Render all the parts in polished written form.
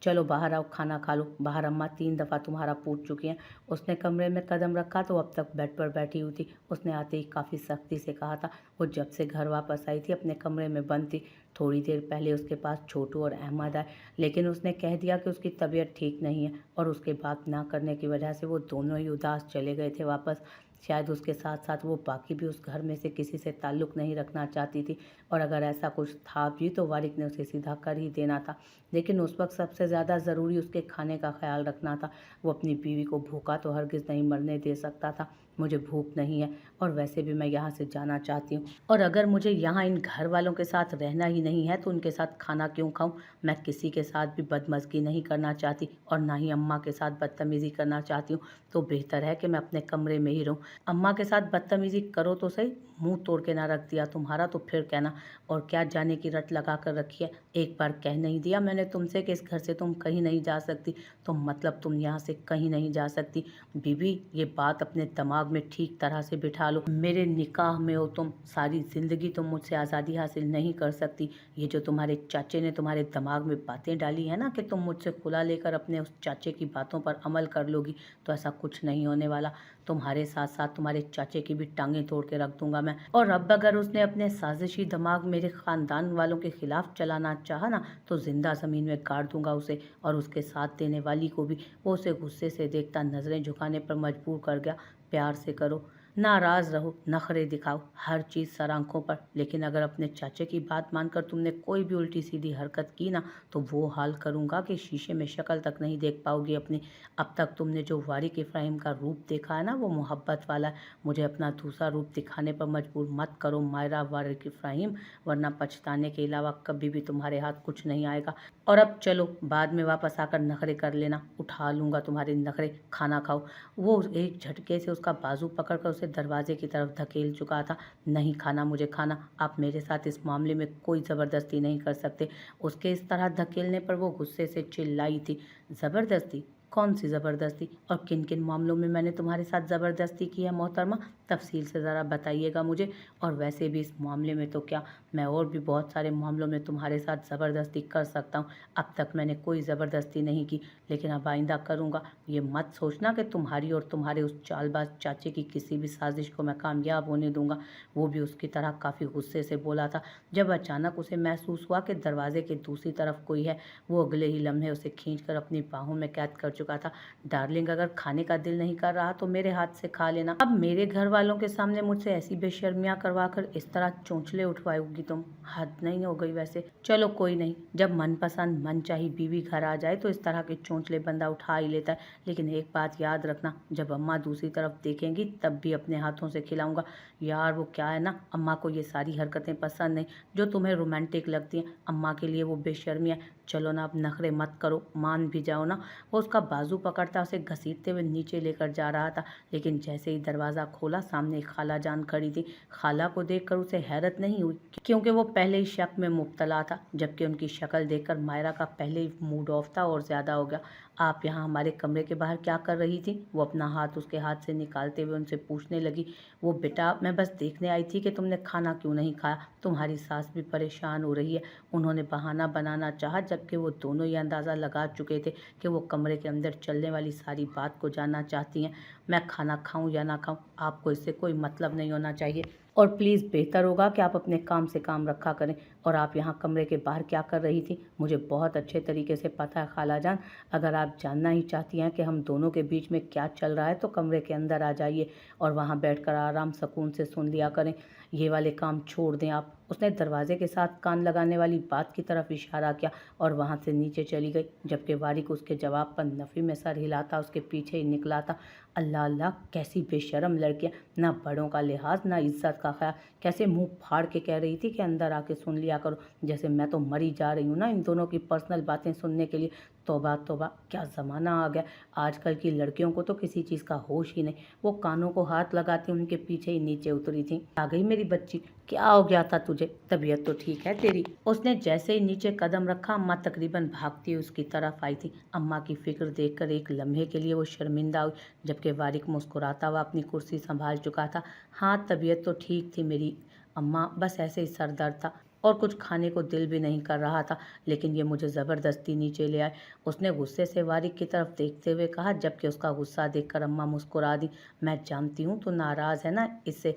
चलो बाहर आओ, खाना खा लो। बाहर अम्मा 3 दफ़ा तुम्हारा पूछ चुकी हैं। उसने कमरे में कदम रखा तो अब तक बेड पर बैठी हुई थी। उसने आते ही काफ़ी सख्ती से कहा था। वो जब से घर वापस आई थी अपने कमरे में बंद थी। थोड़ी देर पहले उसके पास छोटू और अहमद आए, लेकिन उसने कह दिया कि उसकी तबीयत ठीक नहीं है और उसके बात ना करने की वजह से वो दोनों ही उदास चले गए थे वापस। शायद उसके साथ साथ वो बाकी भी उस घर में से किसी से ताल्लुक़ नहीं रखना चाहती थी, और अगर ऐसा कुछ था भी तो वारिक ने उसे सीधा कर ही देना था। लेकिन उस वक्त सबसे ज़्यादा ज़रूरी उसके खाने का ख्याल रखना था। वो अपनी बीवी को भूखा तो हरगिज़ नहीं मरने दे सकता था। मुझे भूख नहीं है और वैसे भी मैं यहाँ से जाना चाहती हूँ, और अगर मुझे यहाँ इन घर वालों के साथ रहना ही नहीं है तो उनके साथ खाना क्यों खाऊं। मैं किसी के साथ भी बदमज़गी नहीं करना चाहती और ना ही अम्मा के साथ बदतमीज़ी करना चाहती हूँ। तो बेहतर है कि मैं अपने कमरे में ही रहूँ। अम्मा के साथ बदतमीज़ी करो तो सही, मुंह तोड़ के ना रख दिया तुम्हारा तो फिर कहना। और क्या जाने की रट लगा कर रखी है। एक बार कह नहीं दिया मैंने तुमसे कि इस घर से तुम कहीं नहीं जा सकती, तो मतलब तुम यहाँ से कहीं नहीं जा सकती। बीबी, ये बात अपने दिमाग में ठीक तरह से बिठा लो। मेरे निकाह में हो तुम, सारी ज़िंदगी तुम मुझसे आज़ादी हासिल नहीं कर सकती। ये जो तुम्हारे चाचे ने तुम्हारे दिमाग में बातें डाली है ना कि तुम मुझसे खुला लेकर अपने उस चाचे की बातों पर अमल कर लोगी, तो ऐसा कुछ नहीं होने वाला। तुम्हारे साथ साथ तुम्हारे चाचे की भी टांगें तोड़ के रख दूंगा मैं। और अब अगर उसने अपने साजिशी दिमाग मेरे ख़ानदान वालों के खिलाफ चलाना चाहा ना, तो जिंदा ज़मीन में गाड़ दूंगा उसे और उसके साथ देने वाली को भी। वो उसे गुस्से से देखता नज़रें झुकाने पर मजबूर कर गया। प्यार से करो, नाराज़ रहो, नखरे दिखाओ, हर चीज़ सर आंखों पर, लेकिन अगर अपने चाचे की बात मानकर तुमने कोई भी उल्टी सीधी हरकत की ना, तो वो हाल करूँगा कि शीशे में शक्ल तक नहीं देख पाओगी अपनी। अब तक तुमने जो वारिक इब्राहिम का रूप देखा है ना, वो मोहब्बत वाला है। मुझे अपना दूसरा रूप दिखाने पर मजबूर मत करो मायरा वारिक इब्राहिम, वरना पछताने के अलावा कभी भी तुम्हारे हाथ कुछ नहीं आएगा। और अब चलो, बाद में वापस आकर नखरे कर लेना, उठा लूँगा तुम्हारे नखरे। खाना खाओ। वो एक झटके से उसका बाजू पकड़कर उसे दरवाजे की तरफ धकेल चुका था। नहीं खाना मुझे खाना, आप मेरे साथ इस मामले में कोई ज़बरदस्ती नहीं कर सकते। उसके इस तरह धकेलने पर वो गुस्से से चिल्लाई थी। ज़बरदस्ती? कौन सी ज़बरदस्ती? और किन किन मामलों में मैंने तुम्हारे साथ ज़बरदस्ती की है मोहतरमा? तफसील से ज़रा बताइएगा मुझे। और वैसे भी इस मामले में तो क्या, मैं और भी बहुत सारे मामलों में तुम्हारे साथ ज़बरदस्ती कर सकता हूँ। अब तक मैंने कोई ज़बरदस्ती नहीं की, लेकिन अब आइंदा करूँगा। ये मत सोचना कि तुम्हारी और तुम्हारे उस चालबाज चाचे की किसी भी साजिश को मैं कामयाब होने दूंगा। वो भी उसकी तरह काफ़ी गुस्से से बोला था। जब अचानक उसे महसूस हुआ कि दरवाजे के दूसरी तरफ कोई है, वो अगले ही लम्हे उसे खींचकर अपनी बाहों में कैद कर चुका था। डार्लिंग, अगर खाने का दिल नहीं कर रहा तो मेरे हाथ से खा लेना। अब मेरे घर वालों के सामने मुझसे ऐसी बेशर्मियाँ करवा कर इस तरह चोंचले उठवाओगी तुम? हद नहीं हो गई वैसे। चलो कोई नहीं, जब मनपसंद मनचाही बीवी घर आ जाए तो इस तरह के चोंचले बंदा उठा ही लेता है। लेकिन एक बात याद रखना, जब अम्मा दूसरी तरफ देखेंगी तब भी अपने हाथों से खिलाऊंगा। यार वो क्या है ना, अम्मा को ये सारी हरकतें पसंद नहीं जो तुम्हें रोमांटिक लगती हैं। अम्मा के लिए वो बेशर्मी है। चलो ना, अब नखरे मत करो, मान भी जाओ ना। वो उसका बाजू पकड़ता उसे घसीटते हुए नीचे लेकर जा रहा था, लेकिन जैसे ही दरवाज़ा खोला सामने खाला जान खड़ी थी। खाला को देखकर उसे हैरत नहीं हुई, क्योंकि वो पहले ही शक में मुब्तला था, जबकि उनकी शक्ल देखकर मायरा का पहले ही मूड ऑफ था और ज़्यादा हो गया। आप यहाँ हमारे कमरे के बाहर क्या कर रही थी? वो अपना हाथ उसके हाथ से निकालते हुए उनसे पूछने लगी। वो बेटा, मैं बस देखने आई थी कि तुमने खाना क्यों नहीं खाया। तुम्हारी सास भी परेशान हो रही है। उन्होंने बहाना बनाना चाहा, जबकि वो दोनों ये अंदाज़ा लगा चुके थे कि वो कमरे के अंदर चलने वाली सारी बात को जानना चाहती हैं। मैं खाना खाऊं या ना खाऊं, आपको इससे कोई मतलब नहीं होना चाहिए, और प्लीज़ बेहतर होगा कि आप अपने काम से काम रखा करें। और आप यहाँ कमरे के बाहर क्या कर रही थी? मुझे बहुत अच्छे तरीके से पता है खाला जान। अगर आप जानना ही चाहती हैं कि हम दोनों के बीच में क्या चल रहा है तो कमरे के अंदर आ जाइए और वहाँ बैठकर आराम सुकून से सुन लिया करें। ये वाले काम छोड़ दें आप। उसने दरवाजे के साथ कान लगाने वाली बात की तरफ इशारा किया और वहाँ से नीचे चली गई, जबकि वारिक उसके जवाब पर नफ़ी में सर हिलाता उसके पीछे ही निकला था। अल्लाह अल्लाह, कैसी बेशरम लड़कियाँ, ना बड़ों का लिहाज ना इज्जत का ख्याल। कैसे मुंह फाड़ के कह रही थी कि अंदर आके सुन लिया करो, जैसे मैं तो मरी जा रही हूँ ना इन दोनों की पर्सनल बातें सुनने के लिए। तौबा तौबा, क्या ज़माना आ गया। आजकल की लड़कियों को तो किसी चीज़ का होश ही नहीं। वो कानों को हाथ लगाती उनके पीछे ही नीचे उतरी थी। आ गई मेरी बच्ची, क्या हो गया था तुझे? तबीयत तो ठीक है तेरी? उसने जैसे ही नीचे कदम रखा, अम्मा तकरीबन भागती हुई उसकी तरफ आई थी। अम्मा की फिक्र देखकर एक लम्हे के लिए वो शर्मिंदा हुई, जबकि वारिक मुस्कुराता हुआ अपनी कुर्सी संभाल चुका था। हाँ, तबीयत तो ठीक थी मेरी अम्मा, बस ऐसे ही सर दर्द था। और कुछ खाने को दिल भी नहीं कर रहा था, लेकिन ये मुझे ज़बरदस्ती नीचे ले आए। उसने गुस्से से वारिक की तरफ देखते हुए कहा, जबकि उसका गुस्सा देखकर अम्मा मुस्कुरा दी। मैं जानती हूँ तू नाराज़ है ना, इससे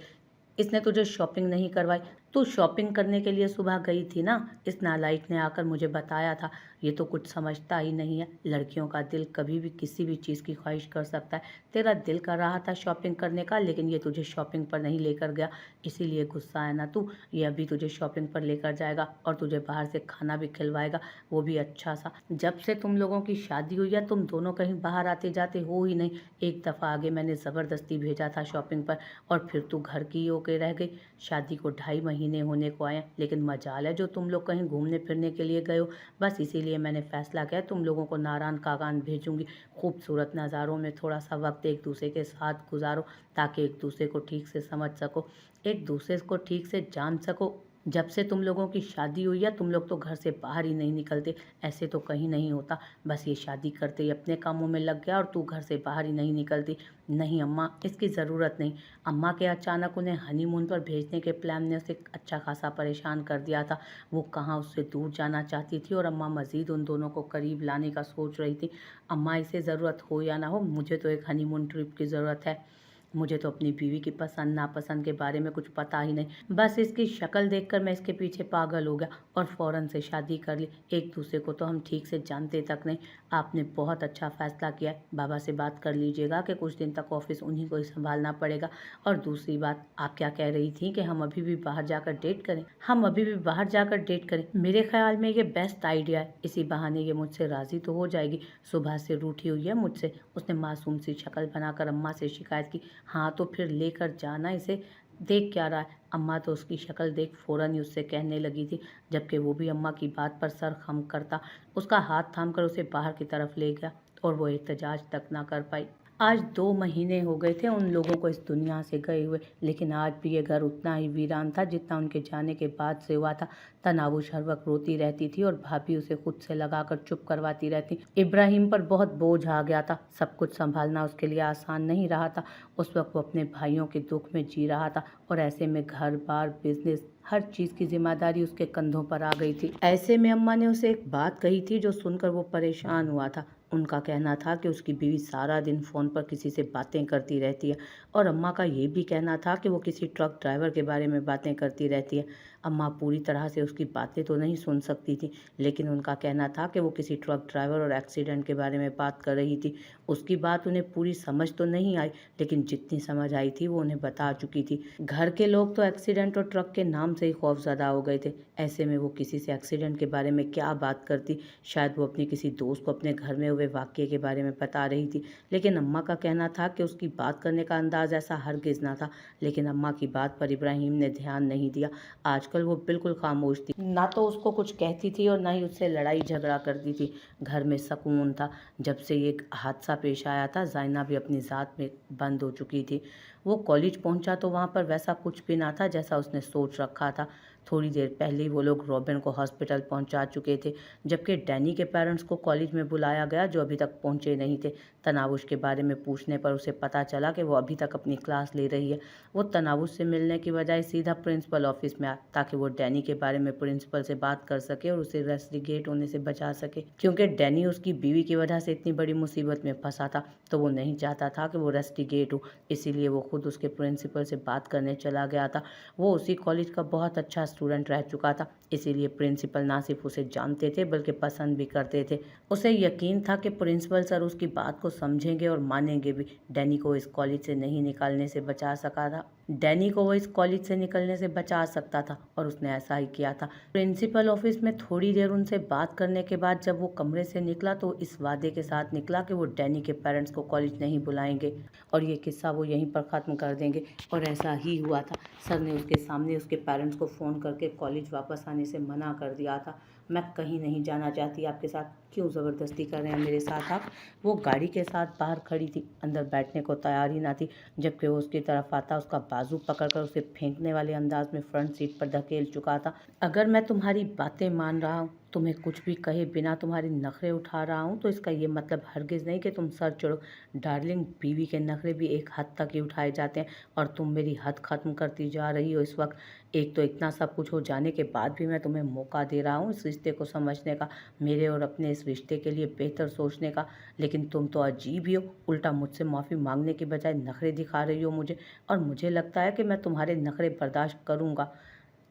इसने तुझे शॉपिंग नहीं करवाई। तू शॉपिंग करने के लिए सुबह गई थी ना, इस नालायक ने आकर मुझे बताया था। ये तो कुछ समझता ही नहीं है। लड़कियों का दिल कभी भी किसी भी चीज़ की ख्वाहिश कर सकता है। तेरा दिल कर रहा था शॉपिंग करने का, लेकिन ये तुझे शॉपिंग पर नहीं लेकर गया, इसीलिए गुस्सा है ना तू। ये अभी तुझे शॉपिंग पर लेकर जाएगा और तुझे बाहर से खाना भी खिलवाएगा, वो भी अच्छा सा। जब से तुम लोगों की शादी हुई है तुम दोनों कहीं बाहर आते जाते हो ही नहीं। एक दफ़ा आगे मैंने ज़बरदस्ती भेजा था शॉपिंग पर, और फिर तू घर की होके रह गई। शादी को 2.5 महीने होने को आए हैं, लेकिन मजाल है जो तुम लोग कहीं घूमने फिरने के लिए गए हो। बस इसीलिए मैंने फैसला किया तुम लोगों को नारायण कागान भेजूंगी। खूबसूरत नज़ारों में थोड़ा सा वक्त एक दूसरे के साथ गुजारो, ताकि एक दूसरे को ठीक से समझ सको, एक दूसरे को ठीक से जान सको। जब से तुम लोगों की शादी हुई है तुम लोग तो घर से बाहर ही नहीं निकलते। ऐसे तो कहीं नहीं होता। बस ये शादी करते ही अपने कामों में लग गया और तू घर से बाहर ही नहीं निकलती। नहीं अम्मा, इसकी ज़रूरत नहीं। अम्मा के अचानक उन्हें हनीमून पर भेजने के प्लान ने उसे अच्छा खासा परेशान कर दिया था। वो कहाँ उससे दूर जाना चाहती थी और अम्मा मज़ीद उन दोनों को करीब लाने का सोच रही थी। अम्मा, इसे ज़रूरत हो या ना हो, मुझे तो एक हनीमून ट्रिप की ज़रूरत है। मुझे तो अपनी बीवी की पसंद नापसंद के बारे में कुछ पता ही नहीं। बस इसकी शक्ल देखकर मैं इसके पीछे पागल हो गया और फ़ौरन से शादी कर ली। एक दूसरे को तो हम ठीक से जानते तक नहीं। आपने बहुत अच्छा फ़ैसला किया है। बाबा से बात कर लीजिएगा कि कुछ दिन तक ऑफिस उन्हीं को ही संभालना पड़ेगा। और दूसरी बात, आप क्या कह रही थी कि हम अभी भी बाहर जाकर डेट करें? हम अभी भी बाहर जाकर डेट करें? मेरे ख्याल में ये बेस्ट आइडिया है। इसी बहाने ये मुझसे राज़ी तो हो जाएगी। सुबह से रूठी हुई है मुझसे। उसने मासूम सी शक्ल बनाकर अम्मा से शिकायत की। हाँ तो फिर लेकर जाना इसे। देख क्या रहा है? अम्मा तो उसकी शक्ल देख फ़ौरन ही उससे कहने लगी थी, जबकि वो भी अम्मा की बात पर सर खम करता। उसका हाथ थामकर उसे बाहर की तरफ ले गया और वो एहतजाज तक ना कर पाई। आज 2 महीने हो गए थे उन लोगों को इस दुनिया से गए हुए, लेकिन आज भी ये घर उतना ही वीरान था जितना उनके जाने के बाद से हुआ था। तनावुश हर वक्त रोती रहती थी और भाभी उसे खुद से लगाकर चुप करवाती रहती। इब्राहिम पर बहुत बोझ आ गया था। सब कुछ संभालना उसके लिए आसान नहीं रहा था। उस वक्त वो अपने भाइयों के दुख में जी रहा था और ऐसे में घर बार बिजनेस हर चीज़ की जिम्मेदारी उसके कंधों पर आ गई थी। ऐसे में अम्मा ने उसे एक बात कही थी जो सुनकर वो परेशान हुआ था। उनका कहना था कि उसकी बीवी सारा दिन फ़ोन पर किसी से बातें करती रहती है, और अम्मा का ये भी कहना था कि वो किसी ट्रक ड्राइवर के बारे में बातें करती रहती है। अम्मा पूरी तरह से उसकी बातें तो नहीं सुन सकती थी, लेकिन उनका कहना था कि वो किसी ट्रक ड्राइवर और एक्सीडेंट के बारे में बात कर रही थी। उसकी बात उन्हें पूरी समझ तो नहीं आई, लेकिन जितनी समझ आई थी वो उन्हें बता चुकी थी। घर के लोग तो एक्सीडेंट और ट्रक के नाम से ही खौफज़दा हो गए थे। ऐसे में वो किसी से एक्सीडेंट के बारे में क्या बात करती? शायद वो अपनी किसी दोस्त को अपने घर में हुए वाक़ये के बारे में बता रही थी। लेकिन अम्मा का कहना था कि उसकी बात करने का अंदाज़ ऐसा हरगिज़ ना था। लेकिन अम्मा की बात पर इब्राहिम ने ध्यान नहीं दिया। आजकल वो बिल्कुल खामोश थी। ना तो उसको कुछ कहती थी और ना ही उससे लड़ाई झगड़ा करती थी। घर में सुकून था। जब से ये हादसा पेश आया था ज़ाइना भी अपनी ज़ात में बंद हो चुकी थी। वो कॉलेज पहुंचा तो वहाँ पर वैसा कुछ भी ना था जैसा उसने सोच रखा था। थोड़ी देर पहले ही वो लोग रॉबिन को हॉस्पिटल पहुंचा चुके थे, जबकि डैनी के पेरेंट्स को कॉलेज में बुलाया गया जो अभी तक पहुंचे नहीं थे। तनावुश के बारे में पूछने पर उसे पता चला कि वो अभी तक अपनी क्लास ले रही है। वो तनावुश से मिलने की बजाय सीधा प्रिंसिपल ऑफिस में आया, ताकि वो डैनी के बारे में प्रिंसिपल से बात कर सके और उसे रेस्टिगेट होने से बचा सके। क्योंकि डैनी उसकी बीवी की वजह से इतनी बड़ी मुसीबत में फंसा था, तो वो नहीं चाहता था कि वो रेस्टिगेट हो। इसीलिए वो खुद उसके प्रिंसिपल से बात करने चला गया था। वो उसी कॉलेज का बहुत अच्छा स्टूडेंट रह चुका था, इसीलिए प्रिंसिपल ना सिर्फ उसे जानते थे बल्कि पसंद भी करते थे। उसे यकीन था कि प्रिंसिपल सर उसकी बात को समझेंगे और मानेंगे भी। डैनी को इस कॉलेज से नहीं निकालने से बचा सका था डैनी को वो इस कॉलेज से निकलने से बचा सकता था, और उसने ऐसा ही किया था। प्रिंसिपल ऑफिस में थोड़ी देर उनसे बात करने के बाद जब वो कमरे से निकला तो इस वादे के साथ निकला कि वो डैनी के पेरेंट्स को कॉलेज नहीं बुलाएंगे और ये किस्सा वो यहीं पर ख़त्म कर देंगे। और ऐसा ही हुआ था। सर ने उसके सामने उसके पेरेंट्स को फ़ोन करके कॉलेज वापस आने से मना कर दिया था। मैं कहीं नहीं जाना चाहती आपके साथ, क्यों ज़बरदस्ती कर रहे हैं मेरे साथ आप? वो गाड़ी के साथ बाहर खड़ी थी, अंदर बैठने को तैयार ही ना थी, जबकि वो उसकी तरफ आता उसका बाजू पकड़कर उसे फेंकने वाले अंदाज में फ्रंट सीट पर धकेल चुका था। अगर मैं तुम्हारी बातें मान रहा हूँ तुम्हें कुछ भी कहे बिना तुम्हारे नखरे उठा रहा हूँ तो इसका ये मतलब हरगिज़ नहीं कि तुम सर चढ़ो। डार्लिंग, बीवी के नखरे भी एक हद तक ही उठाए जाते हैं और तुम मेरी हद ख़त्म करती जा रही हो इस वक्त। एक तो इतना सब कुछ हो जाने के बाद भी मैं तुम्हें मौका दे रहा हूँ इस रिश्ते को समझने का, मेरे और अपने इस रिश्ते के लिए बेहतर सोचने का, लेकिन तुम तो अजीब ही हो। उल्टा मुझसे माफ़ी मांगने के बजाय नखरे दिखा रही हो मुझे, और मुझे लगता है कि मैं तुम्हारे नखरे बर्दाश्त करूँगा।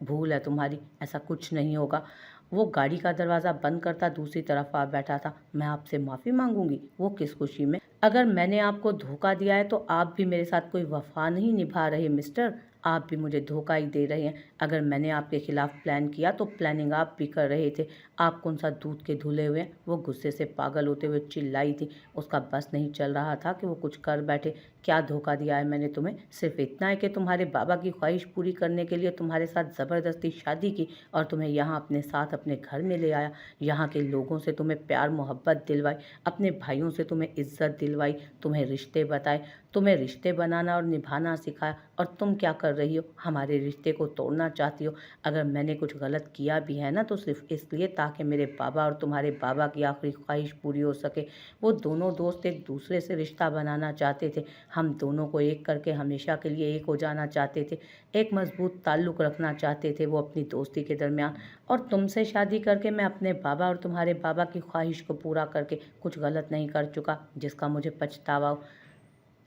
भूल है तुम्हारी, ऐसा कुछ नहीं होगा। वो गाड़ी का दरवाज़ा बंद करता दूसरी तरफ आ बैठा था। मैं आपसे माफ़ी मांगूंगी? वो किस खुशी में? अगर मैंने आपको धोखा दिया है तो आप भी मेरे साथ कोई वफा नहीं निभा रहे मिस्टर, आप भी मुझे धोखा ही दे रहे हैं। अगर मैंने आपके खिलाफ प्लान किया तो प्लानिंग आप भी कर रहे थे। आप कौन सा दूध के धुले हुए हैं? वो गुस्से से पागल होते हुए चिल्लाई थी। उसका बस नहीं चल रहा था कि वो कुछ कर बैठे। क्या धोखा दिया है मैंने तुम्हें? सिर्फ इतना है कि तुम्हारे बाबा की ख्वाहिश पूरी करने के लिए तुम्हारे साथ ज़बरदस्ती शादी की और तुम्हें यहाँ अपने साथ अपने घर में ले आया। यहाँ के लोगों से तुम्हें प्यार मोहब्बत दिलवाई, अपने भाइयों से तुम्हें इज्जत दिलवाई, तुम्हें रिश्ते बताए, तुम्हें रिश्ते बनाना और निभाना सिखाया, और तुम क्या कर रही हो? हमारे रिश्ते को तोड़ना चाहती हो। अगर मैंने कुछ गलत किया भी है ना तो सिर्फ इसलिए ताकि मेरे बाबा और तुम्हारे बाबा की आखिरी ख्वाहिश पूरी हो सके। वो दोनों दोस्त एक दूसरे से रिश्ता बनाना चाहते थे। हम दोनों को एक करके हमेशा के लिए एक हो जाना चाहते थे। एक मजबूत ताल्लुक़ रखना चाहते थे वो अपनी दोस्ती के दरमियान। और तुमसे शादी करके मैं अपने बाबा और तुम्हारे बाबा की ख्वाहिश को पूरा करके कुछ गलत नहीं कर चुका जिसका मुझे पछतावा हो।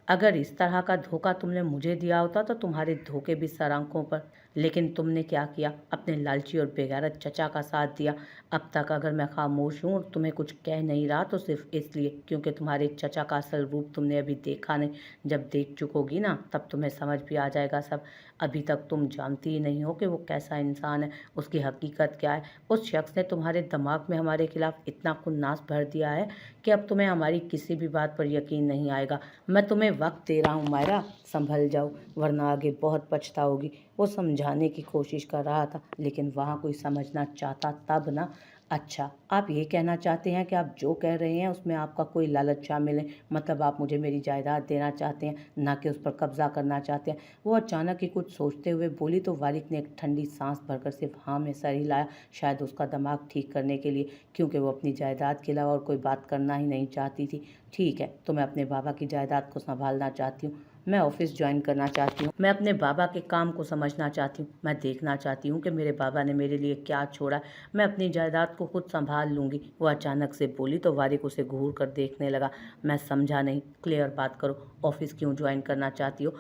अगर इस तरह का धोखा तुमने मुझे दिया होता तो तुम्हारे धोखे भी सर आंखों पर। लेकिन तुमने क्या किया? अपने लालची और बेगैरत चचा का साथ दिया। अब तक अगर मैं खामोश हूँ और तुम्हें कुछ कह नहीं रहा तो सिर्फ इसलिए क्योंकि तुम्हारे चचा का असल रूप तुमने अभी देखा नहीं। जब देख चुकोगी ना तब तुम्हें समझ भी आ जाएगा सब। अभी तक तुम जानती ही नहीं हो कि वो कैसा इंसान है, उसकी हकीकत क्या है। उस शख्स ने तुम्हारे दिमाग में हमारे खिलाफ इतना खुन्नास भर दिया है कि अब तुम्हें हमारी किसी भी बात पर यकीन नहीं आएगा। मैं तुम्हें वक्त दे रहा हूँ मायरा, संभल जाओ वरना आगे बहुत पछताओगी। वो समझाने की कोशिश कर रहा था लेकिन वहाँ कोई समझना चाहता तब ना। अच्छा, आप ये कहना चाहते हैं कि आप जो कह रहे हैं उसमें आपका कोई लालच शामिल है? मतलब आप मुझे मेरी जायदाद देना चाहते हैं, ना कि उस पर कब्जा करना चाहते हैं? वो अचानक ही कुछ सोचते हुए बोली तो वारिक ने एक ठंडी सांस भरकर सिर्फ हाँ में सर हिलाया, शायद उसका दिमाग ठीक करने के लिए, क्योंकि वो अपनी जायदाद के अलावा और कोई बात करना ही नहीं चाहती थी। ठीक है, तो मैं अपने बाबा की जायदाद को संभालना चाहती हूँ। मैं ऑफिस ज्वाइन करना चाहती हूँ। मैं अपने बाबा के काम को समझना चाहती हूँ। मैं देखना चाहती हूँ कि मेरे बाबा ने मेरे लिए क्या छोड़ा है। मैं अपनी जायदाद को खुद संभाल लूँगी। वो अचानक से बोली तो वारिक उसे घूर कर देखने लगा। मैं समझा नहीं, क्लियर बात करो। ऑफिस क्यों ज्वाइन करना चाहती हो?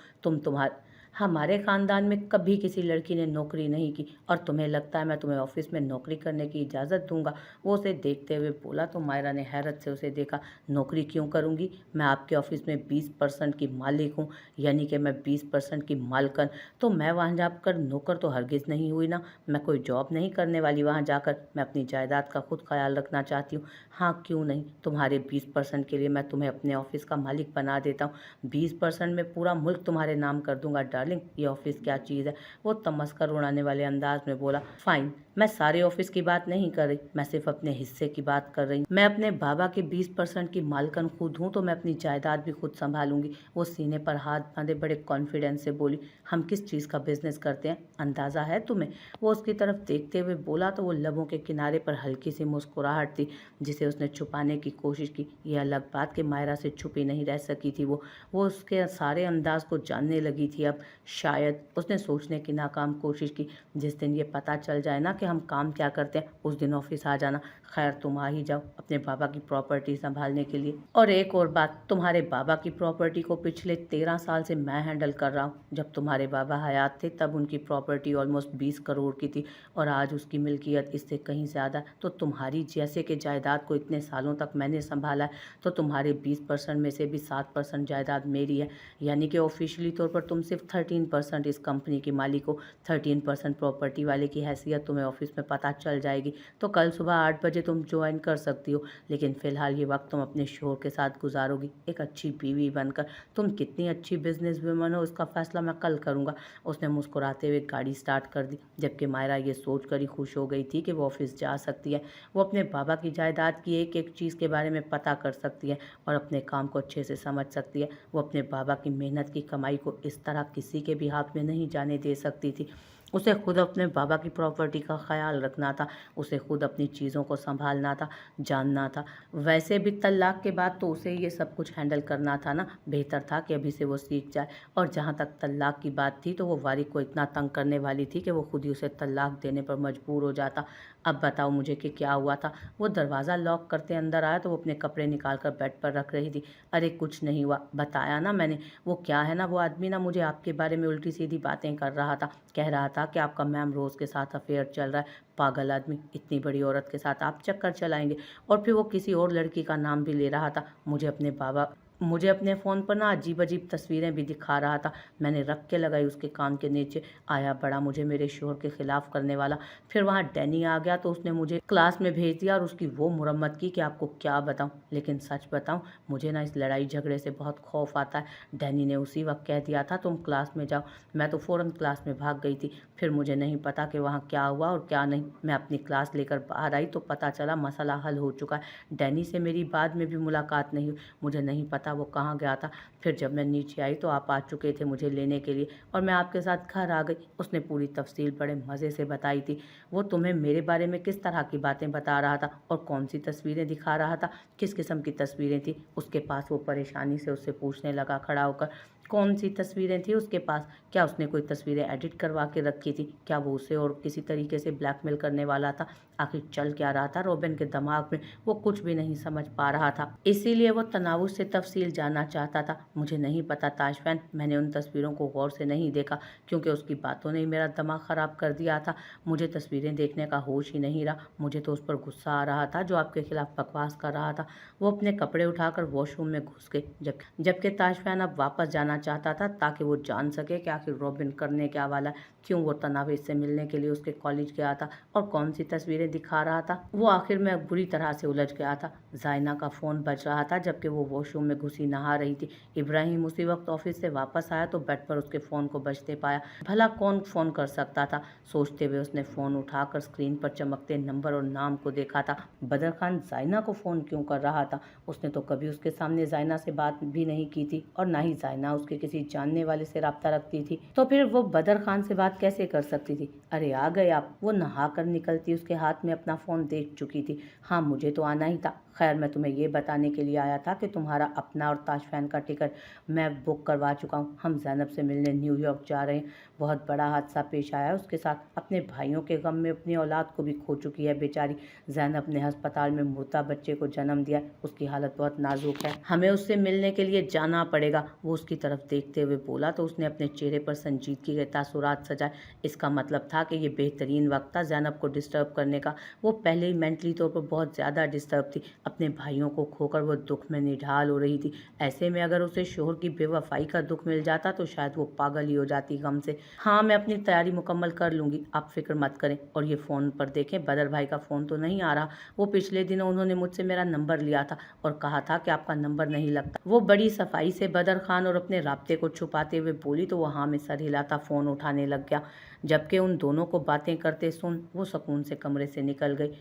हमारे ख़ानदान में कभी किसी लड़की ने नौकरी नहीं की और तुम्हें लगता है मैं तुम्हें ऑफिस में नौकरी करने की इजाज़त दूंगा? वो उसे देखते हुए बोला तो मायरा ने हैरत से उसे देखा। नौकरी क्यों करूंगी? मैं आपके ऑफिस में 20% की मालिक हूँ, यानी कि मैं 20% की मालकन। तो मैं वहाँ जाकर नौकर तो हरगिज़ नहीं हुई ना। मैं कोई जॉब नहीं करने वाली वहाँ जाकर। मैं अपनी जायदाद का खुद ख्याल रखना चाहती हूँ। हाँ क्यों नहीं, तुम्हारे 20% के लिए मैं तुम्हें अपने ऑफिस का मालिक बना देता हूँ। 20% में पूरा मुल्क तुम्हारे नाम कर दूंगा। डार्लिंग, ये ऑफिस क्या चीज़ है? वो तमस्कर उड़ाने वाले अंदाज में बोला। फाइन, मैं सारे ऑफिस की बात नहीं कर रही, मैं सिर्फ अपने हिस्से की बात कर रही हूँ। मैं अपने बाबा के 20% की मालकन खुद हूँ तो मैं अपनी जायदाद भी खुद संभालूंगी। वो सीने पर हाथ बांधे बड़े कॉन्फिडेंस से बोली। हम किस चीज़ का बिजनेस करते हैं, अंदाज़ा है तुम्हें? वो उसकी तरफ देखते हुए बोला तो वो लबों के किनारे पर हल्की सी मुस्कुराहट थी जिसे उसने छुपाने की कोशिश की। यह अलग बात कि मायरा से छुपी नहीं रह सकी थी वो उसके सारे अंदाज को जानने लगी थी अब। शायद उसने सोचने की नाकाम कोशिश की, जिस दिन ये पता चल जाए ना कि हम काम क्या करते हैं उस दिन ऑफिस आ जाना। खैर तुम आ ही जाओ अपने बाबा की प्रॉपर्टी संभालने के लिए। और एक और बात, तुम्हारे बाबा की प्रॉपर्टी को पिछले 13 साल से मैं हैंडल कर रहा हूँ। जब तुम्हारे बाबा हयात थे तब उनकी प्रॉपर्टी ऑलमोस्ट 20 करोड़ की थी और आज उसकी मिल्कियत इससे कहीं ज़्यादा। तो तुम्हारी जैसे कि जायदाद को इतने सालों तक मैंने संभाला है, तो तुम्हारे 20% में से भी 7% जायदाद मेरी है। यानी कि ऑफिशियली तौर पर तुम सिर्फ 13% इस कंपनी की मालिक हो। 13% प्रॉपर्टी वाले की हैसियत तुम्हें ऑफिस में पता चल जाएगी तो कल सुबह 8 बजे तुम ज्वाइन कर सकती हो। लेकिन फ़िलहाल ये वक्त तुम अपने शोहर के साथ गुजारोगी एक अच्छी बीवी बनकर। तुम कितनी अच्छी बिजनेस वुमन हो इसका फैसला मैं कल करूँगा। उसने मुस्कुराते हुए गाड़ी स्टार्ट कर दी, जबकि मायरा ये सोच कर ही खुश हो गई थी कि वो ऑफिस जा सकती है। वो अपने बाबा की जायदाद की एक एक चीज़ के बारे में पता कर सकती है और अपने काम को अच्छे से समझ सकती है। वो अपने बाबा की मेहनत की कमाई को इस तरह किसी के भी हाथ में नहीं जाने दे सकती थी। उसे खुद अपने बाबा की प्रॉपर्टी का ख़्याल रखना था, उसे खुद अपनी चीज़ों को सँभालना था, जानना था। वैसे भी तलाक के बाद तो उसे ये सब कुछ हैंडल करना था ना, बेहतर था कि अभी से वो सीख जाए। और जहाँ तक तलाक की बात थी तो वो वारिक को इतना तंग करने वाली थी कि वो खुद ही उसे तलाक देने पर मजबूर हो जाता। अब बताओ मुझे कि क्या हुआ था? वो दरवाज़ा लॉक करते अंदर आया तो वो अपने कपड़े निकाल कर बेड पर रख रही थी। अरे कुछ नहीं हुआ, बताया ना मैंने। वो क्या है ना, वो आदमी ना मुझे आपके बारे में उल्टी-सीधी बातें कर रहा था। कह रहा था कि आपका मैम रोज़ के साथ अफेयर चल रहा है। पागल आदमी, इतनी बड़ी औरत के साथ आप चक्कर चलाएँगे। और फिर वो किसी और लड़की का नाम भी ले रहा था। मुझे अपने फ़ोन पर ना अजीब-अजीब तस्वीरें भी दिखा रहा था। मैंने रख के लगाई उसके कान के नीचे। आया बड़ा मुझे मेरे शोहर के खिलाफ़ करने वाला। फिर वहाँ डैनी आ गया तो उसने मुझे क्लास में भेज दिया और उसकी वो मुरम्मत की कि आपको क्या बताऊँ। लेकिन सच बताऊँ, मुझे ना इस लड़ाई झगड़े से बहुत खौफ़ आता है। डैनी ने उसी वक़्त कह दिया था तुम क्लास में जाओ। मैं तो फ़ौरन क्लास में भाग गई थी। फिर मुझे नहीं पता कि वहाँ क्या हुआ और क्या नहीं। मैं अपनी क्लास लेकर बाहर आई तो पता चला मसला हल हो चुका है। डैनी से मेरी बाद में भी मुलाकात नहीं हुई। मुझे नहीं पता वो कहाँ गया था। फिर जब मैं नीचे आई तो आप आ चुके थे मुझे लेने के लिए और मैं आपके साथ घर आ गई। उसने पूरी तफ़सील बड़े मज़े से बताई थी। वो तुम्हें मेरे बारे में किस तरह की बातें बता रहा था और कौन-सी तस्वीरें दिखा रहा था, किस किस्म की तस्वीरें थी उसके पास? वो परेशानी से उससे पूछने लगा खड़ा होकर। कौन-सी तस्वीरें थी उसके पास? क्या उसने कोई तस्वीरें एडिट करवा के रखी थी? क्या वो उसे और किसी तरीके से ब्लैकमेल करने वाला था? आखिर चल क्या रहा था रॉबिन के दिमाग में? वो कुछ भी नहीं समझ पा रहा था। इसीलिए वो तनावुर से तफ़सील जानना चाहता था। मुझे नहीं पता ताजफ़ैन, मैंने उन तस्वीरों को गौर से नहीं देखा क्योंकि उसकी बातों ने ही मेरा दिमाग ख़राब कर दिया था। मुझे तस्वीरें देखने का होश ही नहीं रहा। मुझे तो उस पर गुस्सा आ रहा था जो आपके खिलाफ़ बकवास कर रहा था। वो अपने कपड़े उठाकर वॉशरूम में घुस गई। जबकि ताजफ़ैन अब वापस जाना चाहता था ताकि वो जान सके कि आखिर रॉबिन करने क्या वाला है, क्यों वो तनावीर से मिलने के लिए उसके कॉलेज गया था और कौन सी तस्वीरें दिखा रहा था। वो आखिर में बुरी तरह से उलझ गया था। जाइना का फ़ोन बज रहा था जबकि वो वॉशरूम में घुसी नहा रही थी। इब्राहिम उसी वक्त ऑफिस से वापस आया तो बेड पर उसके फ़ोन को बजते पाया। भला कौन फ़ोन कर सकता था? सोचते हुए उसने फ़ोन उठाकर स्क्रीन पर चमकते नंबर और नाम को देखा था। बदर खान जाइना को फ़ोन क्यों कर रहा था? उसने तो कभी उसके सामने जाइना से बात भी नहीं की थी और ना ही जाइना उसके किसी जानने वाले से राब्ता रखती थी। तो फिर वो बदर खान से बात कैसे कर सकती थी? अरे आ गए आप। वो नहा कर निकलती उसके हाथ में अपना फ़ोन देख चुकी थी। हाँ, मुझे तो आना ही था। खैर, मैं तुम्हें ये बताने के लिए आया था कि तुम्हारा अपना और ताजफ़ैन का टिकट मैं बुक करवा चुका हूँ। हम ज़ैनब से मिलने न्यूयॉर्क जा रहे हैं। बहुत बड़ा हादसा पेश आया है उसके साथ। अपने भाइयों के गम में अपनी औलाद को भी खो चुकी है बेचारी। ज़ैनब ने अस्पताल में मुर्दा बच्चे को जन्म दिया। उसकी हालत बहुत नाजुक है। हमें उससे मिलने के लिए जाना पड़ेगा। वो उसकी तरफ देखते हुए बोला तो उसने अपने चेहरे पर संजीदगी के तासुरात सजाए। इसका मतलब था कि ये बेहतरीन वक्त था ज़ैनब को डिस्टर्ब करने का। वो पहले ही मेंटली तौर पर बहुत ज़्यादा डिस्टर्ब थी। अपने भाइयों को खोकर वो दुख में निढाल हो रही थी। ऐसे में अगर उसे शोहर की बेवफाई का दुख मिल जाता तो शायद वो पागल ही हो जाती गम से। हाँ, मैं अपनी तैयारी मुकम्मल कर लूँगी, आप फ़िक्र मत करें। और ये फ़ोन पर देखें, बदर भाई का फ़ोन तो नहीं आ रहा। वो पिछले दिनों उन्होंने मुझसे मेरा नंबर लिया था और कहा था कि आपका नंबर नहीं लगता। वो बड़ी सफाई से बदर खान और अपने राब्ते को छुपाते हुए बोली तो वो हाँ में सर हिलाता फ़ोन उठाने लग गया। जबकि उन दोनों को बातें करते सुन वो सुकून से कमरे से निकल गई।